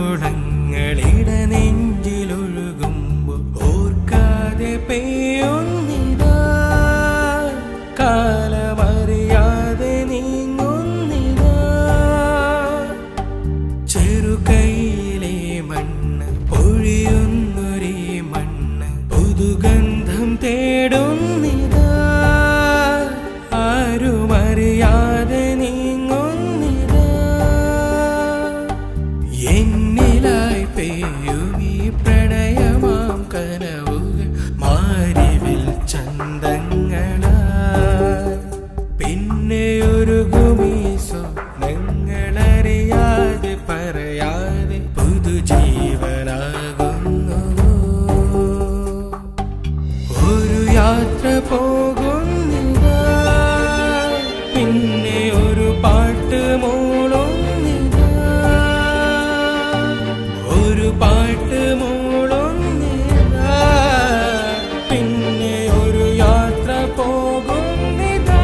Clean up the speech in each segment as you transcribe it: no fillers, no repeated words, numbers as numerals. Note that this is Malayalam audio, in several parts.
ഉണരുന്നൊരോളങ്ങളിട നെഞ്ചിലൊഴുകുമ്പോൾ ഓർക്കാതെ പെയ്യുന്നിതാ, കാലമറിയാതെ നീങ്ങുന്നിതാ. ചെറുകൈയിലെ മണ്ണ് പൊഴിയുന്നൊരേ മണ്ണ് പുതുഗന്ധം തേടുന്നിതാ, ആരുമറിയാതെ എന്നിലായി പെയ്യുമീ പ്രണയമാം കനവുകൾ മാരിവിൽ ചന്തങ്ങളായി. പിന്നെയൊരുകുമീ സ്വപ്നങ്ങളറിയാതെ പറയാതെ പുതുജീവനാകുന്നുവോ. ഒരു യാത്ര പോകുന്നിതാ, പിന്നെ ഒരു പാട്ട് പാട്ട് മൂളുന്നിതാ, പിന്നെ ഒരു യാത്ര പോകുന്നിതാ.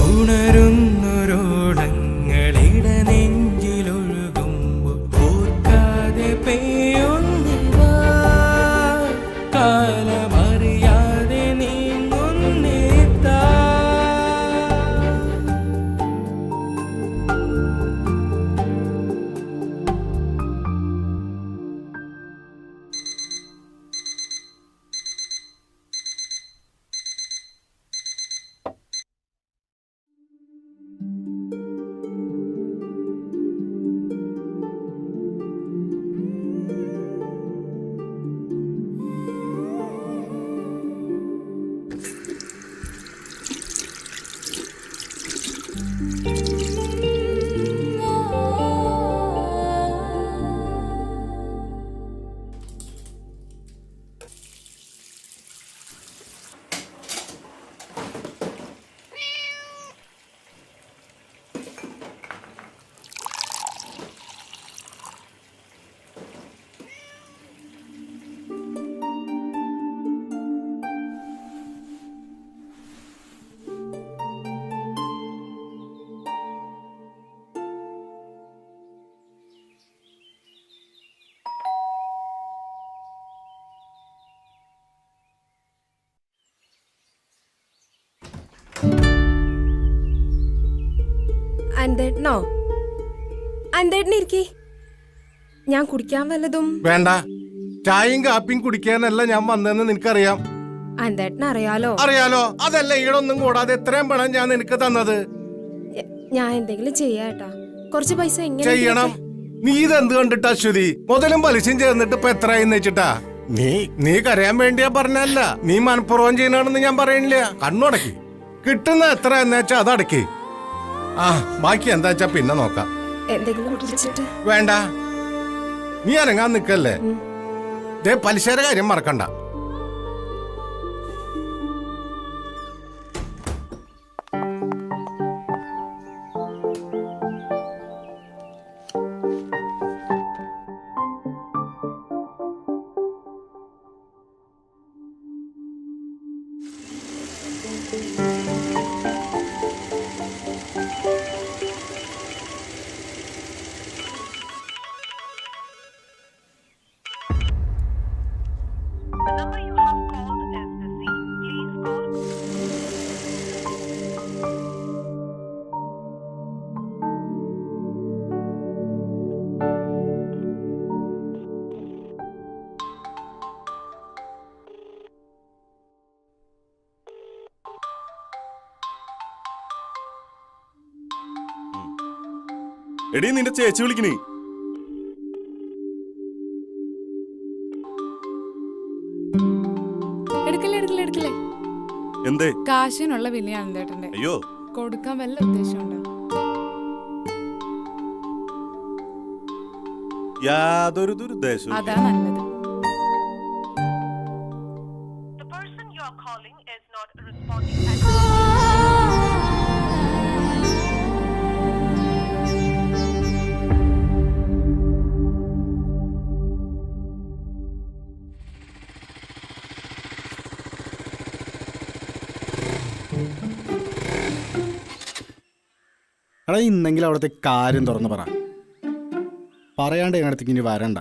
ഉണരുന്നൊരോളങ്ങളിട നെഞ്ചിലൊഴുകുമ്പോൾ ഓർക്കാതെ പെയ്യുന്നിതാ, കാലമറിയാതെ നീങ്ങുന്നിതാ. അന്തേട്ടനോ? അന്തേട്ടനിരിക്കി, ഞാൻ കുടിക്കാൻ വല്ലതും. വേണ്ട, ചായയും കാപ്പിയും കുടിക്കാനല്ല ഞാൻ വന്നതെന്ന് നിനക്കറിയാം. അന്തേട്ടന് അറിയാലോ. അറിയാലോ, അതല്ല ഈടൊന്നും കൂടാതെ എത്രയും പണം ഞാൻ നിനക്ക് തന്നത്. ഞാൻ എന്തെങ്കിലും ചെയ്യാട്ടാ, കുറച്ച് പൈസ എങ്ങനെ ചെയ്യണം. നീ ഇതെന്ത് കണ്ടിട്ടാ അശ്വതി? മുതലും പലിശയും ചേർന്നിട്ട് ഇപ്പൊ എത്രയെന്ന് വെച്ചിട്ടാ? നീ കരയാൻ വേണ്ടിയാ പറഞ്ഞല്ല, നീ മനഃപൂർവ്വം ചെയ്യണമെന്ന് ഞാൻ പറയണില്ല. കണ്ണുടക്കി കിട്ടുന്ന എത്ര എന്ന് വെച്ചാ അതടക്കി. ആ ബാക്കി എന്താ വെച്ചാ പിന്നെ നോക്കാം. വേണ്ട, നീ അനങ്ങാൻ നിക്കല്ലേ. പലിശയുടെ കാര്യം മറക്കണ്ട. എടീ നിന്റെ ചേച്ചി വിളിക്കണേ. എടുക്കല്ലേ എന്തേ? കാശിനുള്ള വിലയാണ് ചേട്ടന്റെ. അയ്യോ, കൊടുക്കാൻ വല്ല ഉദ്ദേശമുണ്ടോ? യാതൊരു ദുരുദ്ദേശവും അതാ നല്ലത്. The person you are calling is not responding at എടാ ഇന്നെങ്കിലും അവിടുത്തെ കാര്യം തുറന്ന് പറയാണ്ട് ഞങ്ങളടുത്തേക്ക് ഇനി വരണ്ട.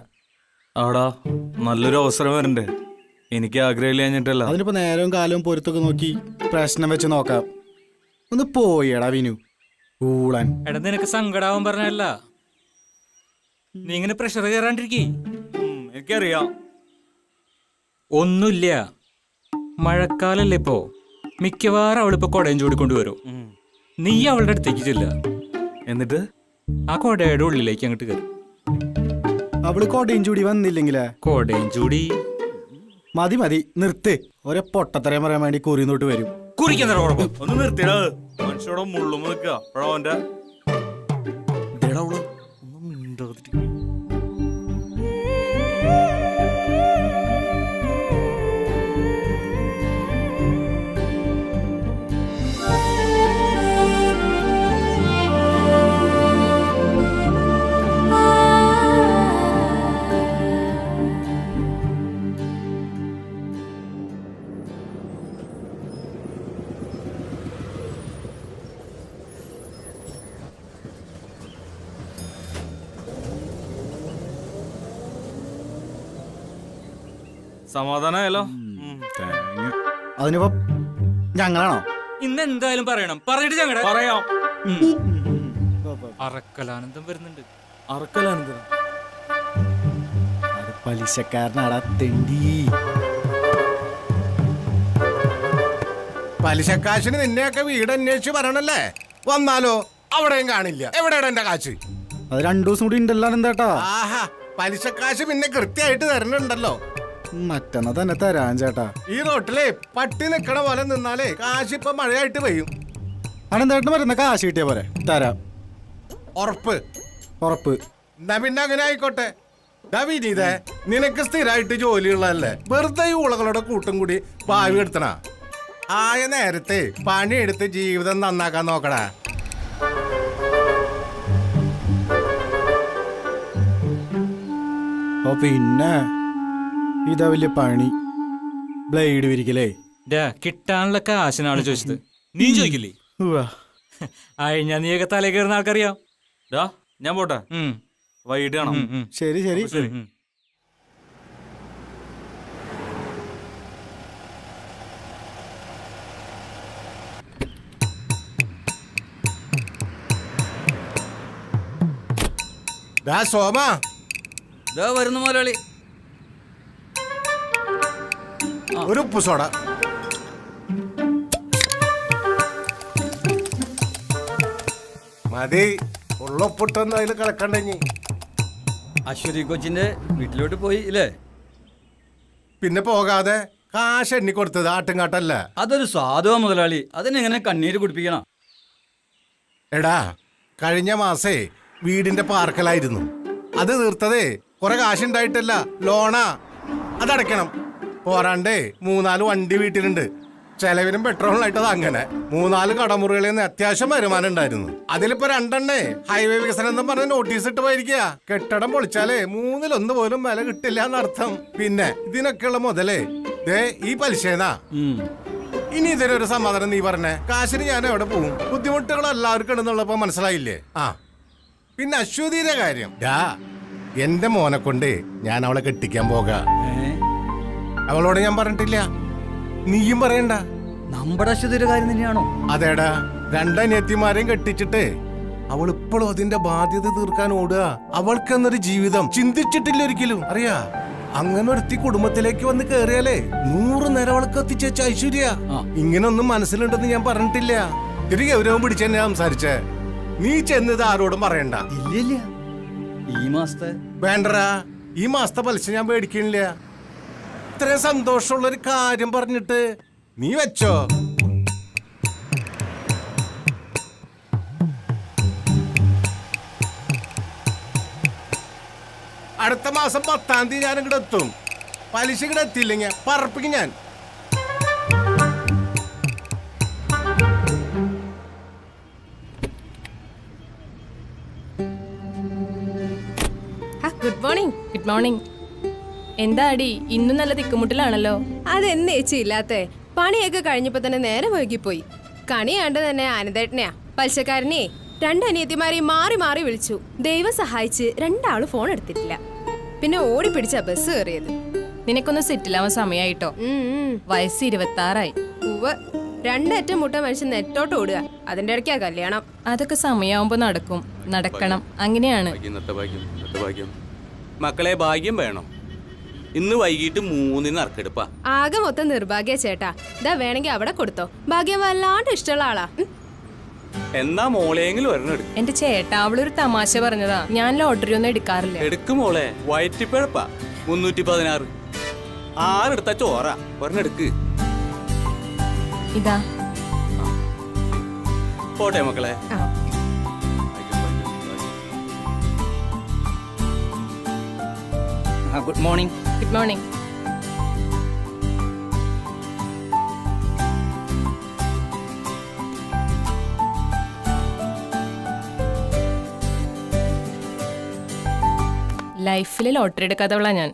ആടാ നല്ലൊരു അവസരം വരണ്ടേ? എനിക്ക് ആഗ്രഹമില്ലാഞ്ഞിട്ടല്ല. അതിനിപ്പോ നേരവും കാലവും പൊരുത്തൊക്കെ നോക്കി പ്രശ്നം വെച്ച് നോക്കാം. ഒന്ന് പോയിടാ വിനു ഊളൻ. എടാ നിനക്ക് സങ്കടാവും പറഞ്ഞല്ല, നീ ഇങ്ങനെ പ്രഷർ കയറാണ്ടിരിക്കേ. എനിക്കറിയാം. ഒന്നുമില്ല, മഴക്കാലല്ലേ ഇപ്പോ. മിക്കവാറും അവളിപ്പോ കൊടയും ചൂടിക്കൊണ്ടുവരും. നീ അവളുടെ അടുത്തേക്ക് ചെല്ല, എന്നിട്ട് ആ കൊടയുടെ ഉള്ളിലേക്ക് അങ്ങോട്ട് കയറും. അവള് കോട്ടയും ചൂടി വന്നില്ലെങ്കിലേ? കൊടയും ചൂടി മതി നിർത്ത്. ഒരേ പൊട്ടത്തരം പറയാൻ വേണ്ടി കുറിന്നോട്ട് വരും. കുറിക്കുന്ന കുഴപ്പം. ഒന്ന് നിർത്തിടാ. മനുഷ്യരുടെ മുള്ളും നിൽക്കുക. അപ്പോഴവന്റെ ഒന്നും മിണ്ടാതിരിക്കും. സമാധാനായല്ലോ. അതിനിപ്പോ ഞങ്ങളാണോ? ഇന്ന് എന്തായാലും പറയണം. പറഞ്ഞിട്ട് ഞങ്ങളുടെ പറയാം. അറക്കലാനന്ദം വരുന്നുണ്ട്. അറക്കലാനന്ദം അത് പലിശക്കാരനാടാ തെണ്ടി. പലിശക്കാശിന് നിന്നെയൊക്കെ വീട് അന്വേഷിച്ച് പറയണല്ലേ? വന്നാലോ അവിടെയും കാണില്ല. എവിടെയാണ് എന്റെ കാശ്? അത് 2 ദിവസം കൂടി ഉണ്ടല്ലോ എന്താട്ടാ. ആഹാ, പലിശക്കാശ് പിന്നെ കൃത്യമായിട്ട് തരണുണ്ടല്ലോ. മറ്റന്നാ തന്നെ തരാൻ ചേട്ടാ. ഈ റോട്ടിലെ പട്ടി നിക്കണ പോലെ നിന്നാലേ കാശ് ഇപ്പൊ മഴയായിട്ട് പെയ്യും. അനന്തേട്ടന് വരുന്ന കാശ് കിട്ടിയ പോലെ തരാം. ഉറപ്പ്? ഉറപ്പ്. എന്നാ പിന്നെ അങ്ങനെ ആയിക്കോട്ടെ. വിനീതേ, നിനക്ക് സ്ഥിരമായിട്ട് ജോലിയുള്ളതല്ലേ? വെറുതെ ഈ ഉളകളുടെ കൂട്ടും കൂടി ഭാവി എടുത്തണ. ആയ നേരത്തെ പണിയെടുത്ത് ജീവിതം നന്നാക്കാൻ നോക്കടാ. ഓ പിന്നെ ഇതാ വലിയ പണി. ബ്ലേഡ് വിരിക്കലേ. കിട്ടാനുള്ള കാശിനാണ് ചോദിച്ചത്, നീ ചോദിക്കില്ലേ? അഴിഞ്ഞാ നീയൊക്കെ തലേ കയറുന്ന ആൾക്കറിയാം. ഞാൻ പോട്ടെ. വൈകിട്ട് കാണാം. ശരി ശരി. സോമ വരുന്നു മുതലാളി. ഒരു ഉപ്പ് സോഡ. മതി, ഉള്ളൊപ്പിട്ടൊന്നും അതിൽ കലക്കണ്ടെങ്കി. അശ്വതി കൊച്ചിന്റെ വീട്ടിലോട്ട് പോയി ഇല്ലേ? പിന്നെ പോകാതെ കാശ് എണ്ണി കൊടുത്തത് ആട്ടുംകാട്ടല്ല. അതൊരു സാധുവാ മുതലാളി, അതിനെങ്ങനെ കണ്ണീര് കുടിപ്പിക്കണം? എടാ, കഴിഞ്ഞ മാസേ വീടിന്റെ പാർക്കലായിരുന്നു. അത് തീർത്തതേ കുറെ കാശുണ്ടായിട്ടല്ല, ലോണാ. അതടയ്ക്കണം. പോരാണ്ടേ 3-4 വണ്ടി വീട്ടിലുണ്ട്. ചെലവിനും പെട്രോളിനായിട്ടത് അങ്ങനെ 3-4 കടമുറികളിൽ നിന്ന് അത്യാവശ്യം വരുമാനം ഉണ്ടായിരുന്നു. അതിലിപ്പോ 2 ഹൈവേ വികസനം എന്നും പറഞ്ഞ് നോട്ടീസ് ഇട്ട് പോയിരിക്കുക. കെട്ടിടം പൊളിച്ചാലേ 1/3 പോലും വില കിട്ടില്ല എന്നർത്ഥം. പിന്നെ ഇതിനൊക്കെയുള്ള മുതലേ ദേ ഈ പലിശേന്നാ. ഇനി ഇതിനൊരു സമാധാനം നീ പറഞ്ഞേ. കാശിന് ഞാൻ എവിടെ പോകും? ബുദ്ധിമുട്ടുകൾ എല്ലാവർക്കും ഉണ്ടെന്നുള്ളപ്പോ മനസ്സിലായില്ലേ? ആ പിന്നെ അശ്വതിയുടെ കാര്യം, എന്റെ മോനെ കൊണ്ട് ഞാൻ അവളെ കെട്ടിക്കാൻ പോകാം. അവളോട് ഞാൻ പറഞ്ഞിട്ടില്ല, നീയും പറയണ്ട. നമ്മുടെ അശ്വതിയുടെ കാര്യം തന്നെയാണോ? അതേടാ, രണ്ടനിയത്തിമാരെയും കെട്ടിച്ചിട്ട് അവൾ ഇപ്പോഴും അതിന്റെ ബാധ്യത തീർക്കാൻ ഓടുക. അവൾക്കെന്നൊരു ജീവിതം ചിന്തിച്ചിട്ടില്ല ഒരിക്കലും. അറിയാ, അങ്ങനെ ഒരുത്തി കുടുംബത്തിലേക്ക് വന്ന് കേറിയാലേ 100 നിലവിളക്ക് എത്തിച്ചേച്ച ഐശ്വര്യ. ഇങ്ങനൊന്നും മനസ്സിലുണ്ടെന്ന് ഞാൻ പറഞ്ഞിട്ടില്ല. തിരി ഗൗരവം പിടിച്ചെന്നെ സംസാരിച്ചേ. നീ ചെന്നത് ആരോടും പറയണ്ട. ഇല്ല, ഈ മാസത്തെ വേണ്ടടാ, ഈ മാസത്തെ പലിശ ഞാൻ മേടിക്കണില്ല. ഇത്രയും സന്തോഷമുള്ളൊരു കാര്യം പറഞ്ഞിട്ട് നീ വെച്ചോ. അടുത്ത മാസം 10-ാം തീയതി ഞാൻ ഇങ്ങോട്ട് എത്തും. പലിശ ഇങ്ങോട്ട് എത്തിയില്ലെങ്കിൽ പറപ്പിക്കും ഞാൻ. Good morning. Good morning. എന്താ അടി, ഇന്നും നല്ല തിക്കുമുട്ടിലാണല്ലോ. അതെന്ന് ചേച്ചി ഇല്ലാത്തേ. പണിയൊക്കെ കഴിഞ്ഞപ്പോ തന്നെ നേരെ വൈകിപ്പോയി. കണിയാണ്ട് തന്നെ ആനന്ദേട്ടനെയാ പലിശക്കാരനെ 2 അനിയത്തിമാരെയും മാറി മാറി വിളിച്ചു. ദൈവം സഹായിച്ച് 2 ആള് ഫോൺ എടുത്തിട്ടില്ല. പിന്നെ ഓടി പിടിച്ച ബസ് കയറിയത്. നിനക്കൊന്ന് സെറ്റിലാവാൻ സമയമായിട്ടോ. വയസ്സ് 26. 2 അറ്റം മുട്ട മനുഷ്യൻ നെറ്റോട്ട് ഓടുക. അതിന്റെ ഇടയ്ക്കാ കല്യാണം. അതൊക്കെ സമയമാകുമ്പോ നടക്കും, നടക്കണം, അങ്ങനെയാണ്. മക്കളെ, ഭാഗ്യം വേണം. ഇന്ന് വൈകിട്ട് 3-ന് നറുക്കെടുപ്പാ. ആകെ മൊത്തം നിർഭാഗ്യ ചേട്ടാ. ഇതാ വേണമെങ്കിൽ അവിടെ കൊടുത്തോ. ഭാഗ്യം വല്ലാണ്ട് ഇഷ്ടമുള്ള ആളാ. എന്നാ മോളെങ്കിലും ഒരെണ്ണം എടുക്കും. എന്റെ ചേട്ടാ, അവളൊരു തമാശ പറഞ്ഞതാ. ഞാൻ ലോട്ടറി ഒന്നും എടുക്കാറില്ല. എടുക്കും മോളെ, വയറ്റിപ്പഴപ്പാ. 316. 6 എടുത്ത ചോറ. ഒരെണ്ണം എടുക്ക്. ഇതാ പോട്ടെ മക്കളെ. Good morning. Good morning. ലൈഫിൽ ലോട്ടറി എടുക്കാത്തവളാ ഞാൻ.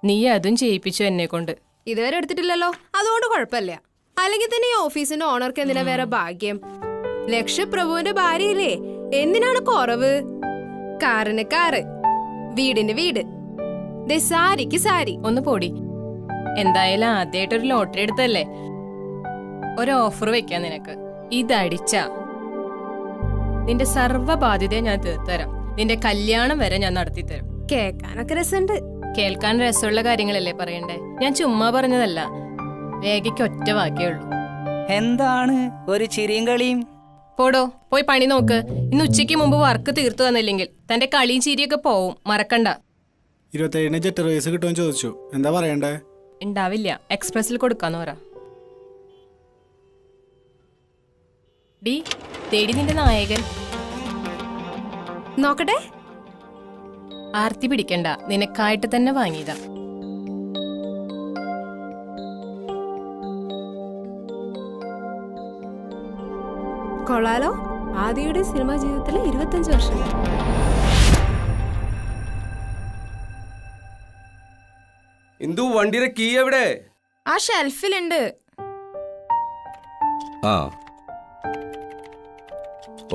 നീ അതും ചെയ്യിപ്പിച്ചു എന്നെ കൊണ്ട്. ഇതുവരെ എടുത്തിട്ടില്ലല്ലോ, അതുകൊണ്ട് കുഴപ്പമില്ല. അല്ലെങ്കിൽ തന്നെ ഈ ഓഫീസിന്റെ ഓണർക്ക് എന്തിനാ വേറെ ഭാഗ്യം? ലക്ഷപ്രഭുവിന്റെ ഭാര്യയില്ലേ, എന്തിനാണ് കുറവ്? കാറിന് കാറ്, വീടിന് വീട്, സാരിക്ക് സാരി. ഒന്ന് പോടി. എന്തായാലും ആദ്യമായിട്ടൊരു ലോട്ടറി എടുത്തല്ലേ, ഒരു ഓഫർ വെക്കാം നിനക്ക്. ഇതടിച്ച നിന്റെ സർവ്വ ബാധ്യതയെ ഞാൻ തീർത്തരാം. നിന്റെ കല്യാണം വരെ ഞാൻ നടത്തിത്തരാം. കേൾക്കാനൊക്കെ രസമുണ്ട്. കേൾക്കാൻ രസമുള്ള കാര്യങ്ങളല്ലേ പറയണ്ടേ? ഞാൻ ചുമ്മാ പറഞ്ഞതല്ല. രേഖയ്ക്ക് ഒറ്റ വാക്കേ ഉള്ളൂ. എന്താണ് ഒരു ചിരിയും കളിയും? പോടോ, പോയി പണി നോക്ക്. ഇന്ന് ഉച്ചയ്ക്ക് മുമ്പ് വർക്ക് തീർത്തു തന്നില്ലെങ്കിൽ തന്റെ കളിയും ചിരിയൊക്കെ പോവും, മറക്കണ്ട. 27-ന് ജെറ്റ് റേസ് കിട്ടുമെന്ന് ചോദിച്ചു. എന്താ പറയണ്ടേ? ഉണ്ടാവില്ല, എക്സ്പ്രസിൽ കൊടുക്കാന്ന് പറ. ഡി തേടി നിന്റെ നായകൻ. നോക്കട്ടെ. ആർത്തി പിടിക്കണ്ട, നിനക്കായിട്ട് തന്നെ വാങ്ങിയതാ. കൊള്ളാലോ. ആദിയുടെ സിനിമാ ജീവിതത്തിലെ 25 വർഷം. ഇന്ദു, വണ്ടിയുടെ കീ എവിടെ? ആ ഷെൽഫിലുണ്ട്. ആ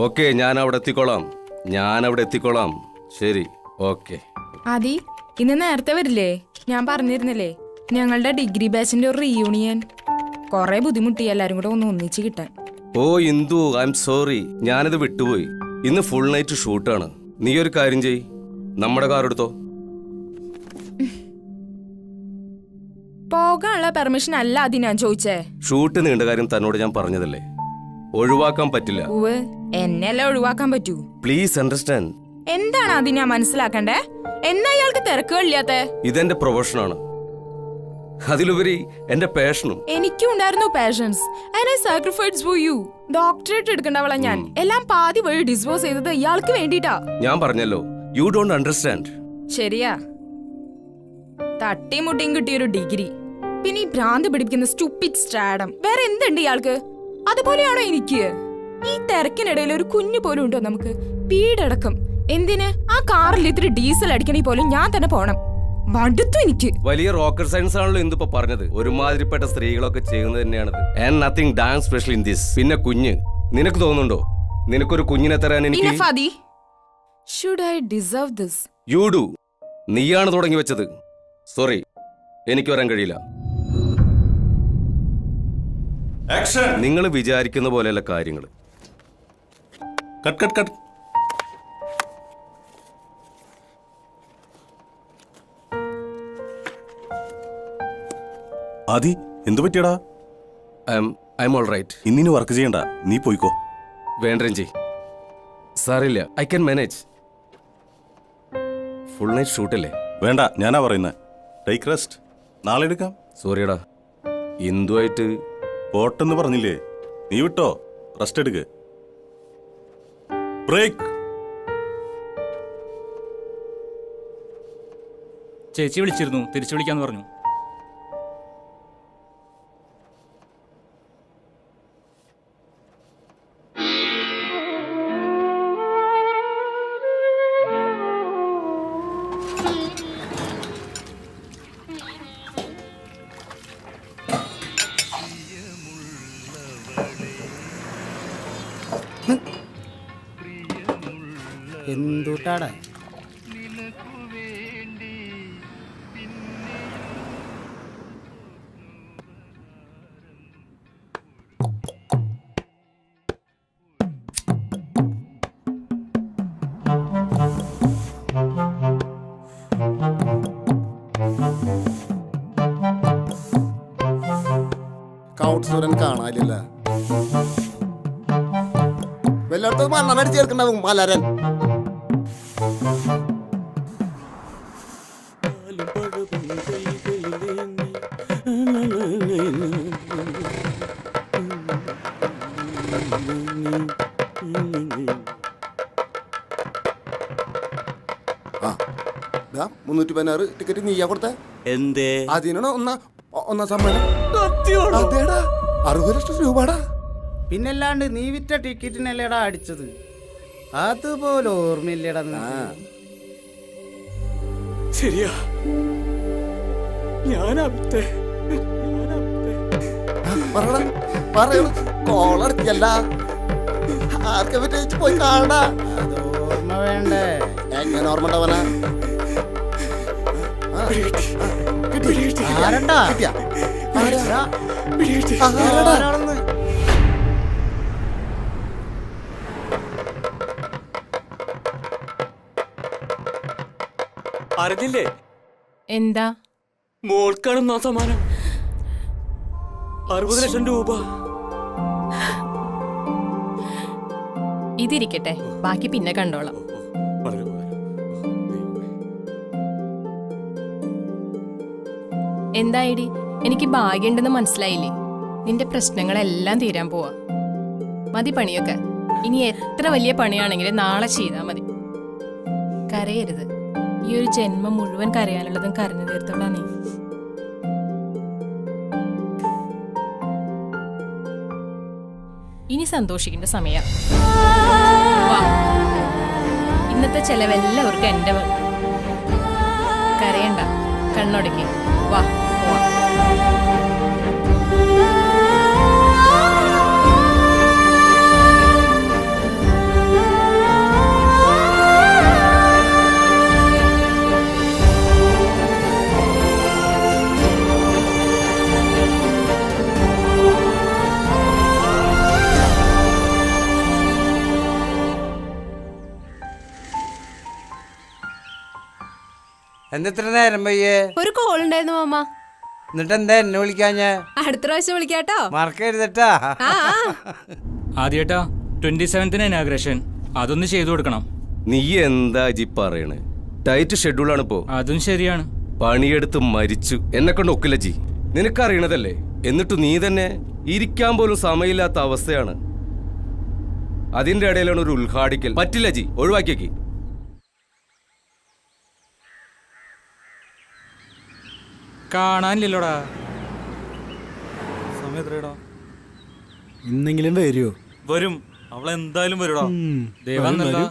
ഓക്കെ, ഞാൻ അവിടെ എത്തിക്കോളാം. ശരി, ഓക്കെ. ആദി, ഇന്ന് നേരത്തെ വരില്ലേ? ഞാൻ പറഞ്ഞിരുന്നില്ലേ, ഞങ്ങളുടെ ഡിഗ്രി ബാച്ചിന്റെ ഒരു റീയൂണിയൻ. കൊറേ ബുദ്ധിമുട്ടി എല്ലാരും കൂടെ ഒന്ന് ഒന്നിച്ച് കിട്ടാൻ. ഓ ഇന്ദു, ഐ എം സോറി, ഞാനത് വിട്ടുപോയി. ഇന്ന് ഫുൾ നൈറ്റ് ഷൂട്ടാണ്. നീ ഒരു കാര്യം ചെയ്, നമ്മുടെ കാർ എടുത്തോ. പോകാനുള്ള പെർമിഷൻ അല്ല ആദി ഞാൻ ചോദിച്ചേ. ഷൂട്ട് നീണ്ട കാര്യം തന്നോട് ഞാൻ പറഞ്ഞതല്ലേ, ഒഴിവാക്കാൻ പറ്റില്ല. എന്നെയല്ലേ ഒഴിവാക്കാൻ പറ്റൂ? Please understand. എന്താണ് ആദി ഞാൻ മനസ്സിലാക്കണ്ടേ? എന്നാ ഇയാൾക്ക് തിരക്കുകളില്ലാത്ത? ഇതെന്റെ പ്രൊഫഷനാണ്, അതിലുപരി എന്റെ പാഷനും. എനിക്കും ഉണ്ടായിരുന്നു passions. And I sacrifice for you. Doctorate എടുക്കണ്ടവളാ ഞാൻ. എല്ലാം പാതി വഴി ഡിസ്പോസ് ചെയ്തത് ഇയാൾക്ക് വേണ്ടിട്ടാ. ഞാൻ പറഞ്ഞല്ലോ, യു ഡോണ്ട് അണ്ടർസ്റ്റാൻഡ്. ശരിയാ, തട്ടിമുട്ടിയും കിട്ടിയൊരു ഡിഗ്രി, പിന്നെ ഈ ഭ്രാന്ത് പിടിപ്പിക്കുന്ന സ്റ്റുപ്പിഡ് സ്ട്രാഡം. വേറെ എന്തുണ്ട് ഇയാൾക്ക്? അതുപോലെയാണോ എനിക്ക്? ഈ തിരക്കിനിടയിൽ ഒരു കുഞ്ഞു പോലും ഉണ്ടോ നമുക്ക്? വീടടക്കം എന്തിന്? ആ കാറിൽ ഇത്തിരി ഡീസൽ അടിക്കണേ പോലും ഞാൻ തന്നെ പോണം. മടുത്തു എനിക്ക്. വലിയ റോക്കർ സയൻസ് ആണല്ലോ എന്തിപ്പോ പറഞ്ഞത്. ഒരുമാതിരിപ്പെട്ട സ്ത്രീകളൊക്കെ ചെയ്യുന്നത് തന്നെയാണത്. And nothing dam special in this. പിന്നെ കുഞ്ഞ്, നിനക്ക് തോന്നുന്നുണ്ടോ നിനക്കൊരു കുഞ്ഞിനെ തരാൻ എനിക്ക്? Enough, Adi. Should I deserve this? You do. നീയാണ് തുടങ്ങി വെച്ചത്. സോറി, എനിക്ക് വരാൻ കഴിയില്ല. നിങ്ങൾ വിചാരിക്കുന്ന പോലെയല്ല കാര്യങ്ങൾ. Cut cut cut. ആദി, എന്തു പറ്റിയടാ? I'm all right. ഇന്നിനി വർക്ക് ചെയ്യണ്ട, നീ പോയിക്കോ. വേണ്ട രഞ്ജി, സാറില്ല, I can manage. Full night ഷൂട്ടല്ലേ? വേണ്ട, ഞാനാ പറയുന്നത്. ടേക്ക് റെസ്റ്റ്, നാളെ എടുക്കാം. സോറിയടാ, എന്തുമായിട്ട്? പോട്ടെന്ന് പറഞ്ഞില്ലേ, നീ വിട്ടോ, റെസ്റ്റ് എടുക്ക്. ബ്രേക്ക്. ചേച്ചി വിളിച്ചിരുന്നു, തിരിച്ചു വിളിക്കാന്ന് പറഞ്ഞു. എന്തുട്ടാടാ കൗൺസിലറൻ കാണാനില്ല. വല്ലയിടത്തും മണ്ണടിച്ച് ചേർക്കണ്ടാവും മലരൻ. ആ 316 ടിക്കറ്റ് നീയാ കൊടുത്തേ? എന്തേ? അതിനാണ് ഒന്നാം സമ്മാനം. അതേടാ 60 ലക്ഷം രൂപടാ. പിന്നല്ലാണ്ട് നീ വിറ്റ ടിക്കറ്റിനല്ലേടാ അടിച്ചത്. അതുപോലെ ഓർമ്മയില്ലേടാ നിനക്ക്? ശരിയാ, കോളടിക്കല്ല, ആർക്കെ പറ്റി പോയി കാണാ. അത് ഓർമ്മ വേണ്ടേ? എങ്ങനെ ഓർമ്മ ഉണ്ടാവനാ? ആരണ്ടാ? കിട്ടിയാ? ആരാണെന്ന്? അറിഞ്ഞില്ലേ? എന്താ? മോൾക്കാണ് സമ്മാനം. 60 ലക്ഷം രൂപ. ഇതിരിക്കട്ടെ, ബാക്കി പിന്നെ കണ്ടോളാം. എന്തായിടി, എനിക്ക് ഭാഗ്യമുണ്ടെന്ന് മനസ്സിലായില്ലേ? നിന്റെ പ്രശ്നങ്ങളെല്ലാം തീരാൻ പോവാ. മതി പണിയൊക്കെ. ഇനി എത്ര വലിയ പണിയാണെങ്കിലും നാളെ ചെയ്താൽ മതി. കരയരുത്. ഈ ഒരു ജന്മം മുഴുവൻ കരയാനുള്ളതും കരഞ്ഞു തീർത്തോളാ നീ. ഇനി സന്തോഷിക്കേണ്ട സമയ. ഇന്നത്തെ ചെലവെല്ലാവർക്കും എന്റെ വക. കരയണ്ട, കണ്ണൊടക്കി വാ. എന്തെത്ര നേരം പയ്യേ? ഒരു കോൾ ഉണ്ടായിരുന്നു മാമ. എന്നിട്ട് എന്താ എന്നെ വിളിക്കാഞ്ഞ? അടുത്ത പ്രാവശ്യം വിളിക്കാട്ടോ. മറക്കരുതട്ടാ. ആദ്യേട്ടാ 27th ഇനാഗ്രേഷൻ, അതൊന്ന് ചെയ്തു കൊടുക്കണം. നീ എന്താ ജി പറയണേ? ടൈറ്റ് ഷെഡ്യൂളാണ് ഇപ്പോ. അതും ശരിയാണ്. പണിയെടുത്ത് മരിച്ചു. എന്നെ കൊണ്ട് ഒക്കില്ല ജി, നിനക്കറിയണതല്ലേ. എന്നിട്ട് നീ തന്നെ ഇരിക്കാൻ പോലും സമയമില്ലാത്ത അവസ്ഥയാണ്. അതിന്റെ ഇടയിലാണ് ഒരു ഉദ്ഘാടിക്കൽ. പറ്റില്ല ജി, ഒഴിവാക്കിയേക്ക്. കാണാനില്ലല്ലോടാ. സമയം എത്രയാടാ? ഇന്നെങ്കിലും വരുമോ? വരും, അവളെന്തായാലും വരുടാ. ദൈവം ഹലോ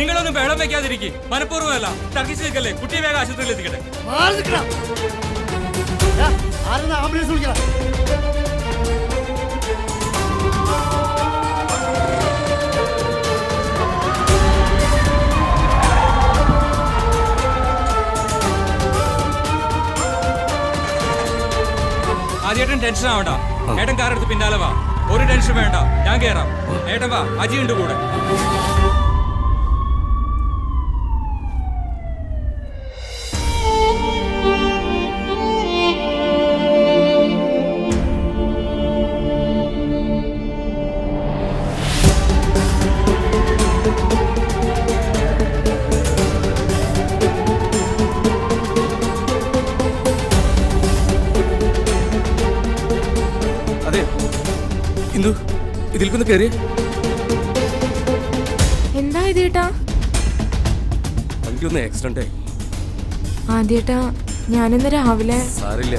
നിങ്ങളൊന്നും വെള്ളം വെക്കാതിരിക്കും. മനഃപൂർവ്വമല്ല. തർക്കിച്ച് നിൽക്കല്ലേ. കുട്ടിയെ വേഗം ആശുപത്രിയിൽ എത്തിക്കട്ടെ. ആംബുലൻസ് വിളിക്കണം. ആദ്യേട്ടൻ ടെൻഷൻ ആവണ്ട. ഏട്ടൻ കാർ എടുത്ത് പിന്നാലെ വാ. ഒരു ടെൻഷൻ വേണ്ട, ഞാൻ കേറാം. ഏട്ടൻ വാ, അജിയുണ്ട് കൂടെ. അതെ ഇന്ദു, ഇതിൽക്കൊന്ന് കയറി. എന്താ ഇത് ചേട്ടാ? എനിക്കൊന്ന് ആക്സിഡന്റ് ആയി. ആദ്യേട്ടാ, ഞാനിന്ന് രാവിലെ സാരില്ല,